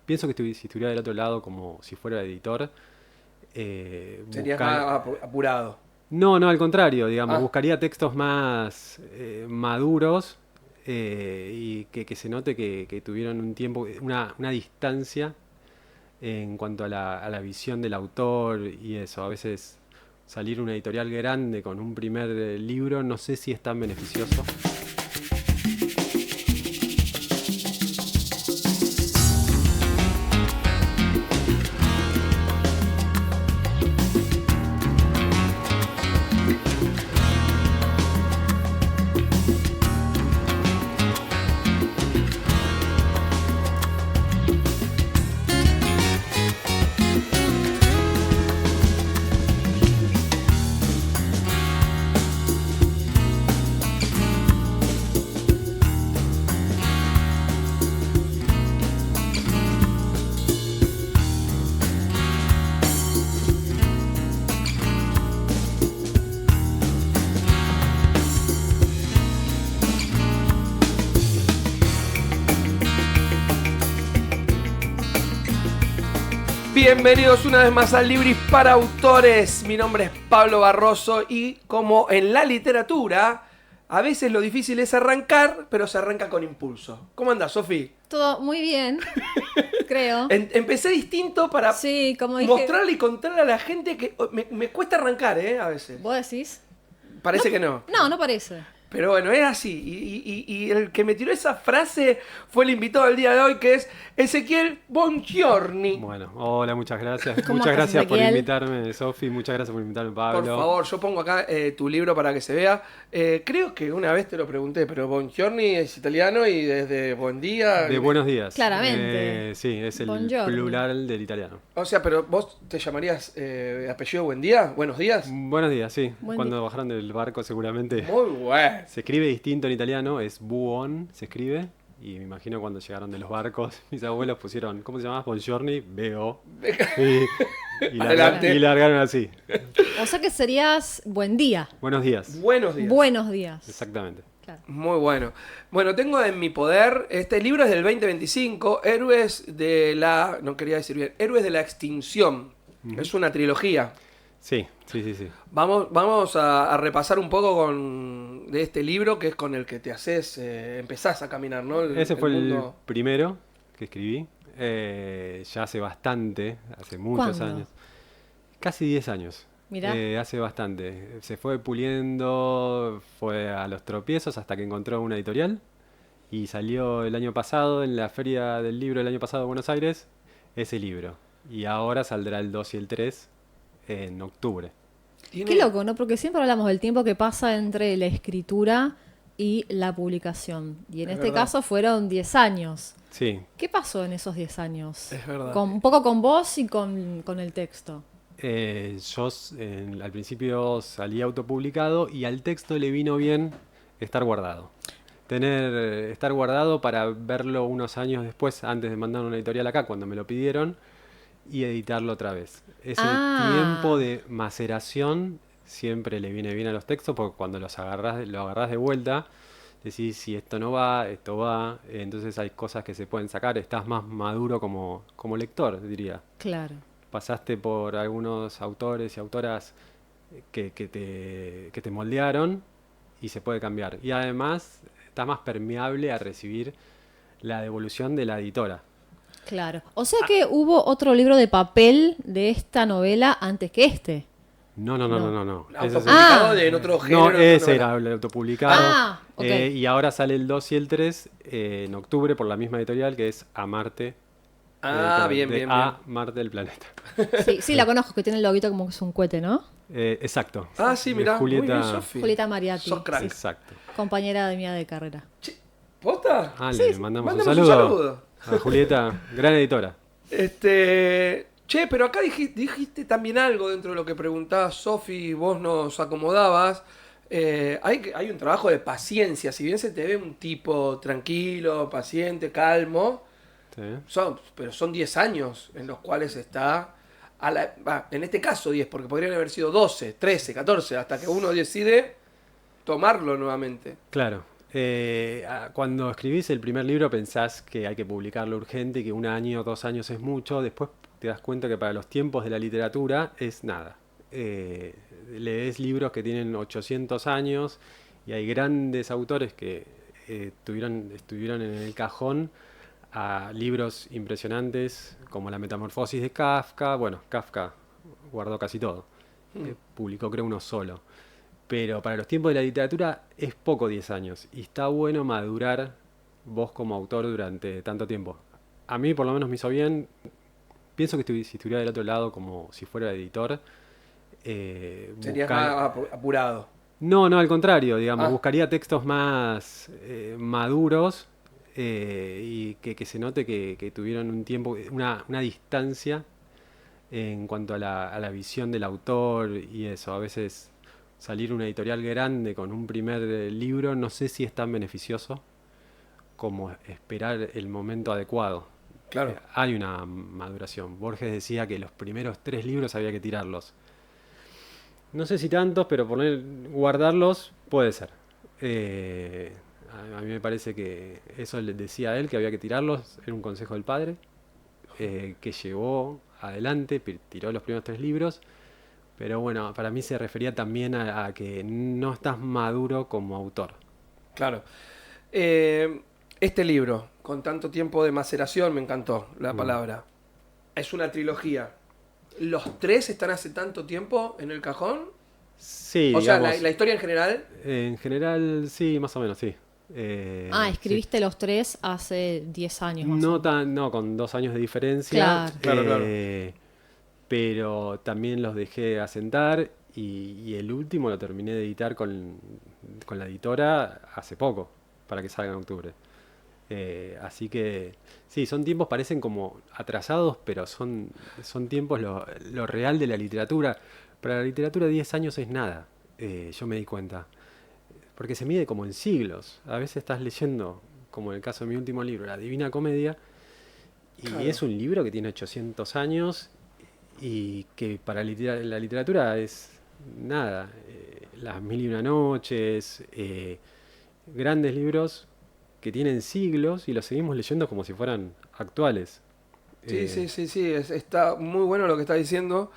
pienso que si estuviera del otro lado como si fuera editor, Serías más apurado. No, no, al contrario, digamos, Ah, buscaría textos más maduros y que se note que tuvieron un tiempo, una distancia en cuanto a la visión del autor y eso. A veces salir una editorial grande con un primer libro no sé si es tan beneficioso. bienvenidos una vez más al Libris para Autores. Mi nombre es Pablo Barroso y como en la literatura, a veces lo difícil es arrancar, pero se arranca con impulso. ¿Cómo andás, Sofi? Todo muy bien, creo. Empecé distinto para Sí, como dije. mostrarle y contarle a la gente que me cuesta arrancar, a veces. ¿Vos decís? Parece que no. No, no parece. Pero bueno, es así. Y el que me tiró esa frase fue el invitado del día de hoy, que es Ezequiel Bongiorni. Bueno, hola, muchas gracias. ¿Cómo Muchas estás, gracias por Ezequiel? invitarme, Sofi. Muchas gracias por invitarme, Pablo. Por favor, yo pongo acá tu libro para que se vea. Creo que una vez te lo pregunté, pero Bongiorni es italiano y desde buen día. De buenos días. Claramente. Sí, es el Buongiorno. plural del italiano. O sea, pero vos te llamarías apellido Buen Día, Buenos Días. Buenos días, sí. Buen Cuando bajaron del barco seguramente. Muy bueno. Se escribe distinto en italiano, es buon, se escribe. Y me imagino cuando llegaron de los barcos, mis abuelos pusieron, ¿cómo se llama? Buongiorni, B-O. Adelante. Y largaron así. O sea que serías buen día. Buenos días. Buenos días. Buenos días. Exactamente. Claro. Muy bueno. Bueno, tengo en mi poder, este libro es del 2025, Héroes de la... No quería decir bien, Héroes de la Extinción. Es una trilogía. Sí. Vamos a repasar un poco de este libro, que es con el que te empezás a caminar, ¿no? Ese fue el mundo. primero que escribí. Ya hace bastante, hace muchos ¿Cuándo? años. Casi 10 años. Mirá. Hace bastante. Se fue puliendo, fue a los tropiezos hasta que encontró una editorial. Y salió el año pasado, en la Feria del Libro del año pasado de Buenos Aires, ese libro. Y ahora saldrá el 2 y el 3 en octubre. Tiene- Qué loco, ¿no? Porque siempre hablamos del tiempo que pasa entre la escritura y la publicación. Y en Es este verdad. caso fueron 10 años. Sí. ¿Qué pasó en esos 10 años? Es verdad. Un poco con vos y con el texto. Yo al principio salí autopublicado y al texto le vino bien estar guardado. Estar guardado para verlo unos años después, antes de mandar una editorial acá, cuando me lo pidieron, y editarlo otra vez. Ese tiempo de maceración siempre le viene bien a los textos, porque cuando lo agarrás de vuelta, decís si esto no va, esto va, entonces hay cosas que se pueden sacar, estás más maduro como lector, diría. Claro. Pasaste por algunos autores y autoras que te moldearon y se puede cambiar. Y además está más permeable a recibir la devolución de la editora. Claro. O sea que hubo otro libro de papel de esta novela antes que este. No. Ese Autopublicado Ah. en otro no, género. ese era el autopublicado. Ah, ok. Y ahora sale el 2 y el 3 en octubre por la misma editorial, que es Amarte. Ah, bien. Marte del planeta. Sí, la conozco, que tiene el loguito como que es un cohete, ¿no? Exacto. Ah, sí, mirá. Muy Julieta. bien, Sofi. Julieta Mariatti. Sos crack. Exacto. Compañera de mía de carrera. ¿Posta? Le mandamos un Mándame un saludo saludo. a Julieta, gran editora. Che, pero acá dijiste también algo dentro de lo que preguntabas, Sofi, vos nos acomodabas. Hay un trabajo de paciencia. Si bien se te ve un tipo tranquilo, paciente, calmo, Sí. pero son 10 años en los cuales está... en este caso 10, porque podrían haber sido 12, 13, 14, hasta que uno decide tomarlo nuevamente. Claro. Cuando escribís el primer libro pensás que hay que publicarlo urgente y que 1 año, 2 años es mucho. Después te das cuenta que para los tiempos de la literatura es nada. Lees libros que tienen 800 años y hay grandes autores que estuvieron en el cajón a libros impresionantes como La Metamorfosis de Kafka. Bueno, Kafka guardó casi todo. Publicó creo uno solo. Pero para los tiempos de la literatura es poco 10 años. Y está bueno madurar vos como autor durante tanto tiempo. A mí por lo menos me hizo bien. Pienso que si estuviera del otro lado como si fuera editor, Serías más apurado. No, no, al contrario, digamos, Ah, buscaría textos más maduros y que se note que tuvieron un tiempo, una distancia en cuanto a la visión del autor y eso. A veces salir una editorial grande con un primer libro no sé si es tan beneficioso como esperar el momento adecuado. claro. Hay una maduración. Borges decía que los primeros 3 libros había que tirarlos. No sé si tantos, pero guardarlos puede ser. A mí me parece que eso le decía a él, que había que tirarlos, era un consejo del padre, que llevó adelante, tiró los primeros 3 libros, pero bueno, para mí se refería también a que no estás maduro como autor. Claro. Este libro, con tanto tiempo de maceración, me encantó la Mm. palabra. Es una trilogía. ¿Los tres están hace tanto tiempo en el cajón? Sí, O sea, la, digamos, la historia en general. en general sí, más o menos, sí. Sí. Escribiste los tres hace 10 años más o menos. No, con 2 años de diferencia, Claro. Claro, claro. pero también los dejé asentar y el último lo terminé de editar con la editora hace poco, para que salga en octubre. Así que sí, son tiempos, parecen como atrasados, pero son tiempos lo real de la literatura. Para la literatura 10 años es nada, yo me di cuenta. Porque se mide como en siglos. A veces estás leyendo, como en el caso de mi último libro, La Divina Comedia, y Claro. es un libro que tiene 800 años y que para la literatura es nada. Las Mil y una Noches, grandes libros que tienen siglos y los seguimos leyendo como si fueran actuales. Sí, Eh, sí, sí, sí. Está muy bueno lo que está diciendo.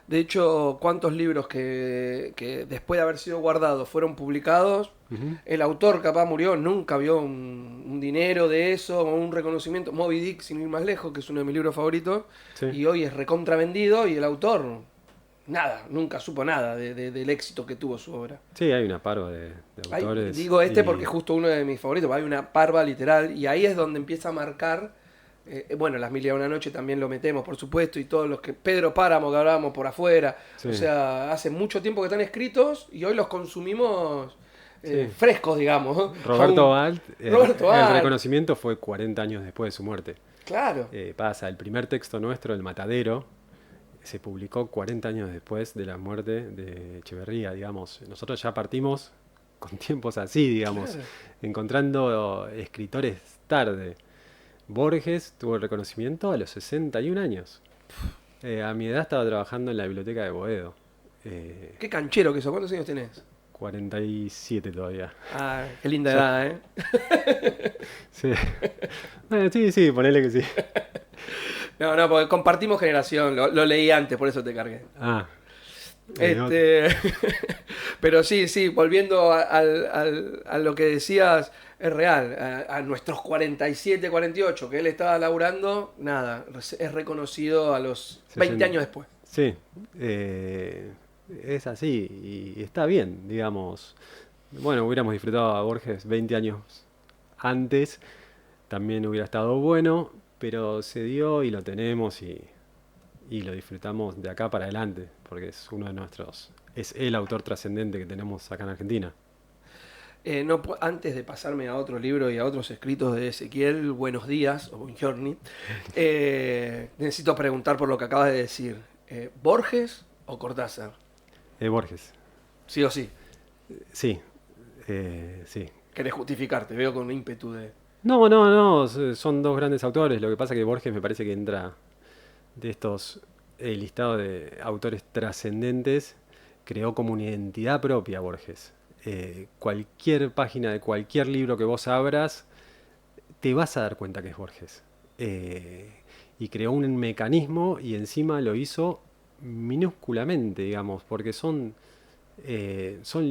De hecho, cuántos libros que después de haber sido guardados fueron publicados, ujú, el autor capaz murió, nunca vio un dinero de eso, o un reconocimiento. Moby Dick, sin ir más lejos, que es uno de mis libros favoritos, sí. y hoy es recontravendido y el autor, nada, nunca supo nada del éxito que tuvo su obra. Sí, hay una parva de autores Digo este porque y es justo uno de mis favoritos, hay una parva literal, y ahí es donde empieza a marcar. Bueno, Las Mil y una Noche también lo metemos, por supuesto, y todos los que. Pedro Páramo, que hablábamos por afuera. O sí, sea, hace mucho tiempo que están escritos y hoy los consumimos sí. frescos, digamos. Roberto Aún- Alt, Roberto el Alt, reconocimiento fue 40 años después de su muerte. claro. Pasa, el primer texto nuestro, El Matadero, se publicó 40 años después de la muerte de Echeverría, digamos. Nosotros ya partimos con tiempos así, digamos, Claro. encontrando escritores tarde. Borges tuvo el reconocimiento a los 61 años. A mi edad estaba trabajando en la biblioteca de Boedo. Qué canchero que eso. ¿Cuántos años tenés? 47 todavía. Ah, qué linda Sí. edad, ¿eh? Sí. Bueno, sí, ponele que sí. No, no, porque compartimos generación. Lo leí antes, por eso te cargué. Ah, Este, pero sí, sí, volviendo a lo que decías, es real. A nuestros 47, 48, que él estaba laburando, nada, es reconocido a los 20 años después. sí, es así y está bien, digamos. Bueno, hubiéramos disfrutado a Borges 20 años antes, también hubiera estado bueno, pero se dio y lo tenemos y lo disfrutamos de acá para adelante, porque es uno de es el autor trascendente que tenemos acá en Argentina. No, antes de pasarme a otro libro y a otros escritos de Ezequiel, buenos días o buongiorni, necesito preguntar por lo que acabas de decir. ¿Borges o Cortázar? Borges, Sí o sí. sí, sí. Querés justificarte, veo con ímpetu de... No, son dos grandes autores. Lo que pasa que Borges me parece que entra de estos listados de autores trascendentes, creó como una identidad propia Borges. cualquier página de cualquier libro que vos abras, te vas a dar cuenta que es Borges. Y creó un mecanismo y encima lo hizo minúsculamente, digamos, porque son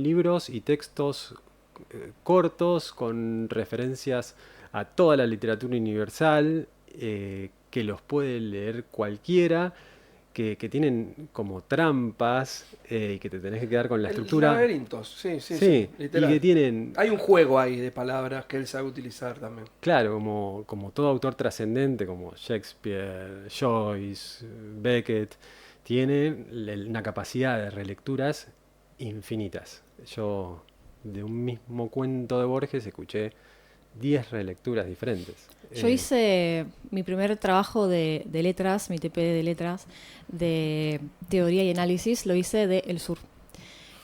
libros y textos cortos con referencias a toda la literatura universal, que los puede leer cualquiera, que tienen como trampas, y que te tenés que quedar con la estructura. Laberintos, sí, Sí, y literal. que tienen, Hay un juego ahí de palabras que él sabe utilizar también. claro, como todo autor trascendente, como Shakespeare, Joyce, Beckett, tiene una capacidad de relecturas infinitas. Yo de un mismo cuento de Borges escuché 10 relecturas diferentes. Yo hice mi primer trabajo de letras, mi TP de letras, de teoría y análisis, lo hice de El Sur.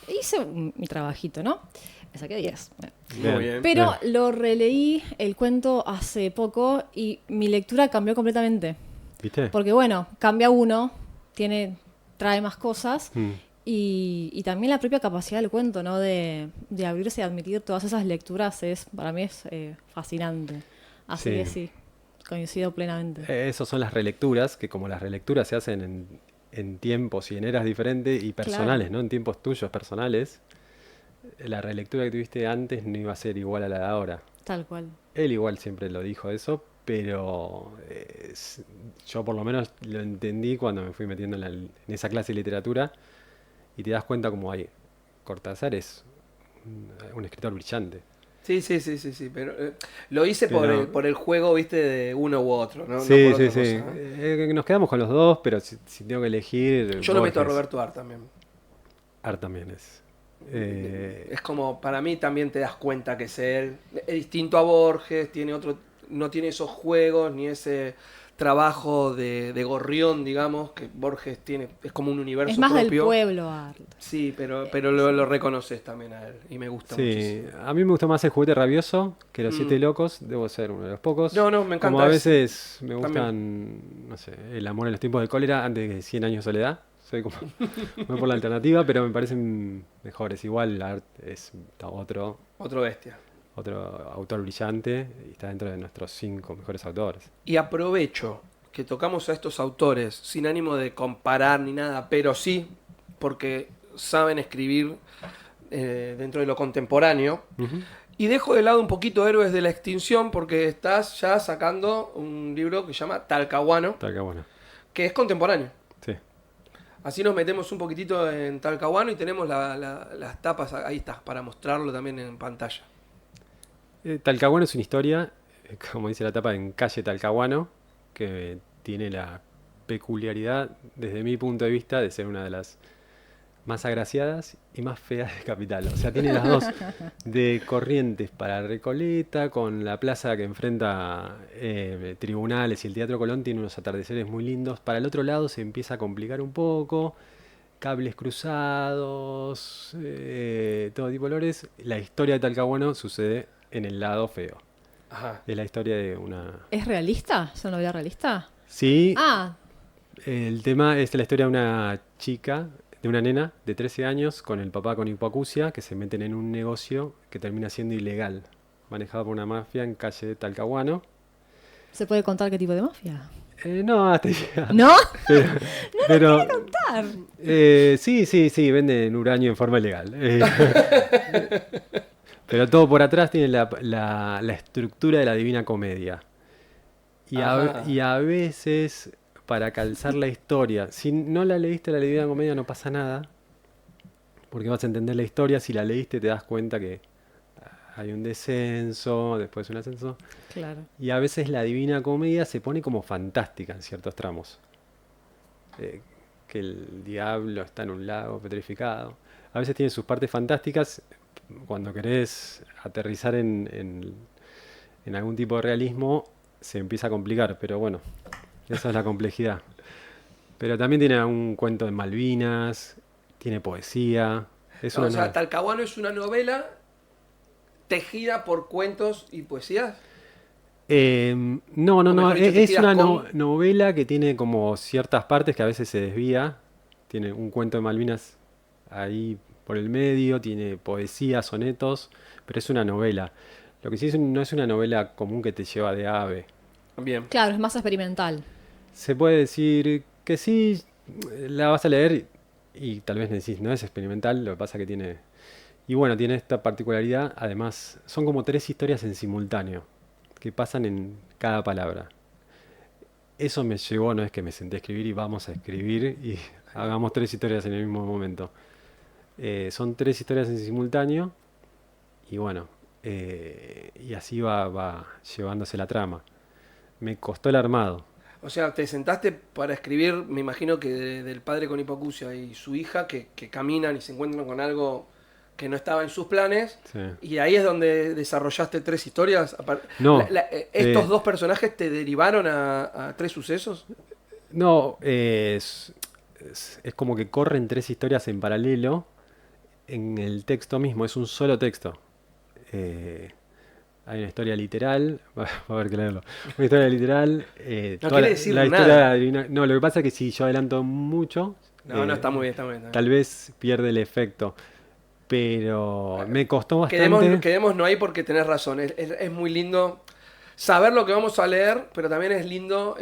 Hice mi trabajito, ¿no? Me saqué 10. Muy bien. Pero lo releí el cuento hace poco y mi lectura cambió completamente. ¿Viste? Porque bueno, cambia uno, trae más cosas Mm. y también la propia capacidad del cuento, ¿no? De abrirse y admitir todas esas lecturas para mí es fascinante. Así Sí. que sí, coincido plenamente. Esas son las relecturas, que como las relecturas se hacen en tiempos y en eras diferentes y personales, Claro. ¿no? En tiempos tuyos personales, la relectura que tuviste antes no iba a ser igual a la de ahora. Tal cual. Él igual siempre lo dijo eso, pero yo por lo menos lo entendí cuando me fui metiendo en esa clase de literatura y te das cuenta como hay Cortázar es un escritor brillante. Sí, pero lo hice Pero- por el juego, viste, de uno u otro, ¿no? No Sí, por sí, otra sí. cosa, ¿eh? Nos quedamos con los dos, pero si tengo que elegir, Yo lo meto a Borges. Roberto Art también. Art también es. Es como, para mí también te das cuenta que es él. Es distinto a Borges, no tiene esos juegos ni ese trabajo de gorrión, digamos, que Borges tiene. Es como un universo Es más del propio. pueblo, Art. Sí, pero lo reconoces también a él y me gusta Sí, muchísimo. a mí me gusta más el juguete rabioso que los Mm. Siete Locos. Debo ser uno de los pocos. No, me encanta Como a ese. veces me gustan, no sé, El amor en los tiempos de cólera antes de 100 años de soledad. Soy como, voy por la alternativa, pero me parecen mejores. Igual Art está otro autor brillante y está dentro de nuestros 5 mejores autores. Y aprovecho que tocamos a estos autores sin ánimo de comparar ni nada, pero sí porque saben escribir dentro de lo contemporáneo. Ujú. Y dejo de lado un poquito Héroes de la Extinción porque estás ya sacando un libro que se llama Talcahuano, Está acá, bueno. que es contemporáneo. Sí. Así nos metemos un poquitito en Talcahuano y tenemos las tapas, ahí está, para mostrarlo también en pantalla. Talcahuano es una historia, como dice la tapa, en calle Talcahuano, que tiene la peculiaridad, desde mi punto de vista, de ser una de las más agraciadas y más feas de Capital. O sea, tiene las dos, de Corrientes para Recoleta, con la plaza que enfrenta tribunales y el Teatro Colón, tiene unos atardeceres muy lindos. Para el otro lado se empieza a complicar un poco, cables cruzados, todo tipo de colores. La historia de Talcahuano sucede en el lado feo. Ajá. Es la historia de una... ¿Es realista? ¿Es una novela realista? Sí, Ah, el tema es la historia de una chica, de una nena de 13 años con el papá con hipoacusia que se meten en un negocio que termina siendo ilegal, manejado por una mafia en calle Talcahuano. ¿se puede contar qué tipo de mafia? No, hasta llega. ¿No? Pero, Contar. sí, venden uranio en forma ilegal. Pero todo por atrás tiene la estructura de la Divina Comedia. Ajá. Y a veces, para calzar la historia, si no la leíste la Divina Comedia no pasa nada, porque vas a entender la historia. Si la leíste te das cuenta que hay un descenso, después un ascenso. Claro. Y a veces la Divina Comedia se pone como fantástica en ciertos tramos. Que el diablo está en un lago petrificado. A veces tiene sus partes fantásticas. Cuando querés aterrizar en algún tipo de realismo, se empieza a complicar. Pero bueno, esa es la complejidad. Pero también tiene un cuento de Malvinas, tiene poesía. Es No, una o sea, novela. Talcahuano es una novela tejida por cuentos y poesías. No, O mejor dicho, Es tejidas una con- novela que tiene como ciertas partes que a veces se desvía. Tiene un cuento de Malvinas ahí por el medio, tiene poesía, sonetos, pero es una novela. Lo que sí no es una novela común que te lleva de A a B. Bien. Claro, es más experimental. Se puede decir que sí, la vas a leer y tal vez decís, no es experimental, lo que pasa que tiene... Y bueno, tiene esta particularidad, además, son como 3 historias en simultáneo, que pasan en cada palabra. Eso me llevó, no es que me senté a escribir y vamos a escribir y hagamos 3 historias en el mismo momento. Son 3 historias en simultáneo y bueno, y así va llevándose la trama. Me costó el armado. O sea, te sentaste para escribir, me imagino que del padre con hipoacusia y su hija, que caminan y se encuentran con algo que no estaba en sus planes, Sí. y ahí es donde desarrollaste 3 historias. No, ¿Estos dos personajes te derivaron a 3 sucesos? no, es como que corren 3 historias en paralelo en el texto mismo, es un solo texto. Eh, Hay una historia literal, va a haber que leerlo. Una historia literal. No Toda quiere decir la nada. historia no, lo que pasa es que si yo adelanto mucho, No, está muy bien, está muy bien. tal vez pierde el efecto. Pero me costó Quedemos, bastante. quedémonos ahí porque tenés razón. Es muy lindo saber lo que vamos a leer, pero también es lindo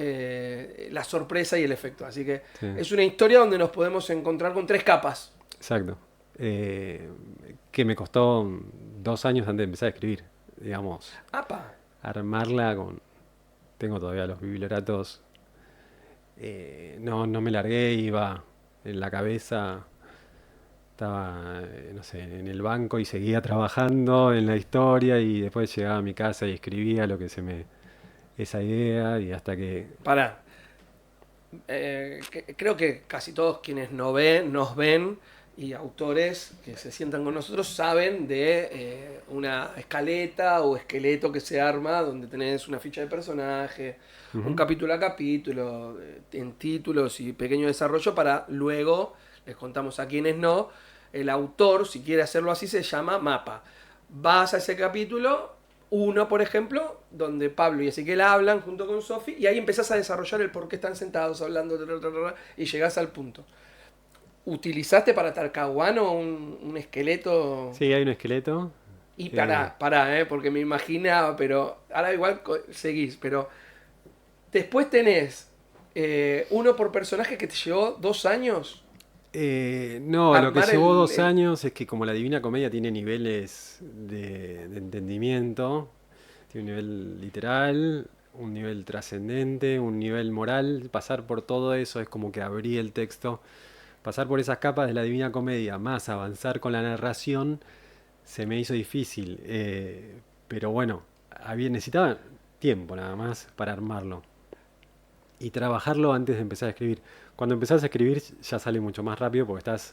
la sorpresa y el efecto. Así que Sí, es una historia donde nos podemos encontrar con 3 capas. exacto. Que me costó 2 años antes de empezar a escribir. Digamos, ¡Apa! armarla con. Tengo todavía los biblioratos. No me largué, iba en la cabeza. Estaba, no sé, en el banco y seguía trabajando en la historia y después llegaba a mi casa y escribía lo que esa idea y hasta que, Pará. Creo que casi todos quienes nos ven y autores que se sientan con nosotros saben de una escaleta o esqueleto que se arma donde tenés una ficha de personaje, un ujú, capítulo a capítulo, en títulos y pequeño desarrollo para luego, les contamos a quienes no, el autor, si quiere hacerlo así, se llama mapa. Vas a ese capítulo, uno, por ejemplo, donde Pablo y Ezequiel hablan junto con Sofi, y ahí empezás a desarrollar el por qué están sentados hablando, y llegás al punto. ¿Utilizaste para Talcahuano un esqueleto? sí, hay un esqueleto. Y eh, pará, porque me imaginaba, pero ahora igual seguís, pero después tenés uno por personaje que te llevó 2 años no, lo que armar llevó 2 años es que como la Divina Comedia tiene niveles de entendimiento, tiene un nivel literal, un nivel trascendente, un nivel moral, pasar por todo eso es como que abrí el texto. Pasar por esas capas de la Divina Comedia, más avanzar con la narración, se me hizo difícil. Pero bueno, necesitaba tiempo nada más para armarlo. Y trabajarlo antes de empezar a escribir. Cuando empezás a escribir ya sale mucho más rápido porque Ya ya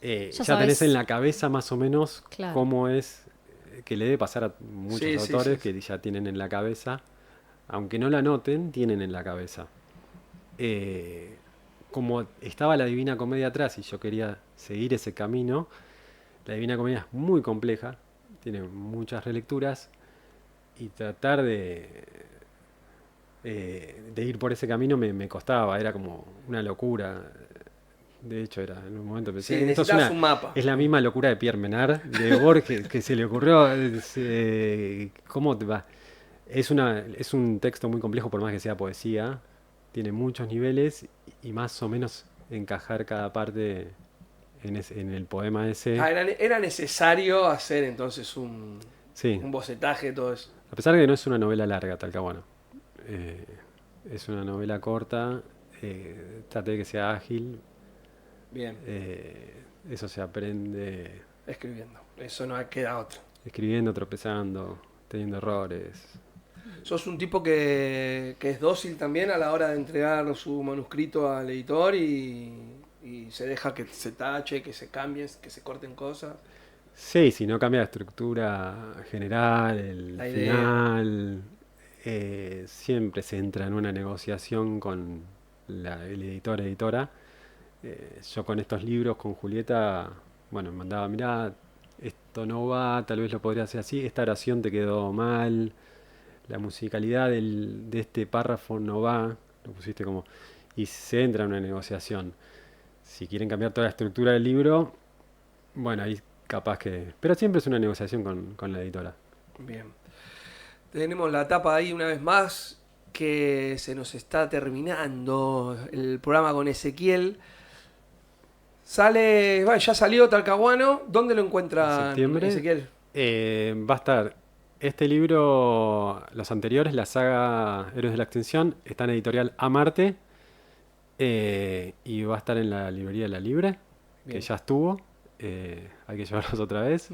tenés en sabes, la cabeza más o menos claro. cómo es que le debe pasar a muchos Sí, sí, sí. autores que ya tienen en la cabeza. Aunque no la noten, tienen en la cabeza. Eh, Como estaba la Divina Comedia atrás y yo quería seguir ese camino, la Divina Comedia es muy compleja, tiene muchas relecturas y tratar de ir por ese camino me costaba, era como una locura. De hecho, era en un momento Sí, pensé, necesitas un mapa. es la misma locura de Pierre Menard, de Borges, que se le ocurrió, ¿cómo te va? Es un texto muy complejo por más que sea poesía, tiene muchos niveles y más o menos encajar cada parte en el poema ese. Era necesario hacer entonces Sí, un bocetaje de todo eso. a pesar de que no es una novela larga, Talcahuano. Eh, es una novela corta, traté de que sea ágil, Bien, eso se aprende escribiendo. Eso no queda otro. escribiendo, tropezando, teniendo errores. ¿Sos un tipo que es dócil también a la hora de entregar su manuscrito al editor y se deja que se tache, que se cambie, que se corten cosas? Sí, si no cambia la estructura general, el La idea. final, siempre se entra en una negociación con el editor, editora. Yo con estos libros, con Julieta, bueno, me mandaba, mirá, esto no va, tal vez lo podría hacer así, esta oración te quedó mal, la musicalidad de este párrafo no va, lo pusiste como... Y se entra en una negociación. Si quieren cambiar toda la estructura del libro, Bueno, ahí capaz que... Pero siempre es una negociación con la editora. Bien. Tenemos la tapa ahí una vez más, que se nos está terminando el programa con Ezequiel. Sale, bueno, ya salió Talcahuano. ¿Dónde lo En encuentran, septiembre Ezequiel? va a estar este libro, los anteriores, la saga Héroes de la Extinción, está en editorial Amarte y va a estar en la librería de La Libre, que Bien. ya estuvo, hay que llevarlos otra vez.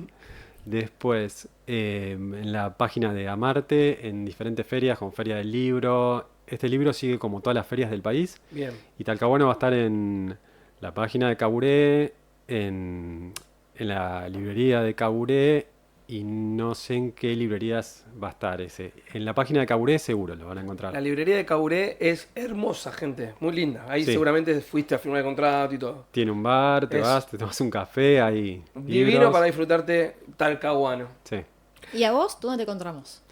Después, en la página de Amarte, en diferentes ferias, como Feria del Libro. Este libro sigue como todas las ferias del país. Bien. Y Talcahuano va a estar en la página de Caburé, en la librería de Caburé, y no sé en qué librerías va a estar ese. En la página de Caburé seguro lo van a La encontrar. librería de Caburé es hermosa, gente. Muy linda. Ahí Sí, seguramente fuiste a firmar el contrato y todo. tiene un bar, te Es vas, te tomas un café, hay divino libros. para disfrutarte Talcahuano. Sí. ¿Y a vos dónde te encontramos?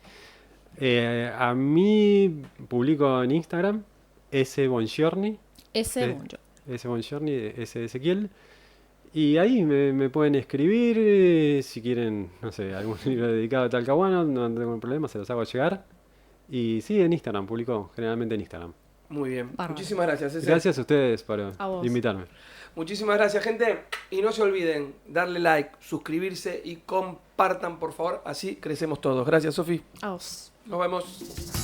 A mí publico en Instagram, S. Bongiorni, Ese eh, mucho. S. Bongiorni, S. de Ezequiel. Y ahí me pueden escribir si quieren, no sé, algún libro dedicado a Talcahuano, no tengo problema, se los hago llegar. Y sí, en Instagram, publico generalmente en Instagram. Muy bien. Bárbaro. Muchísimas gracias, César. Gracias a ustedes por A vos. invitarme. Muchísimas gracias, gente. Y no se olviden darle like, suscribirse y compartan, por favor. Así crecemos todos. Gracias, Sofi. A vos. Nos vemos.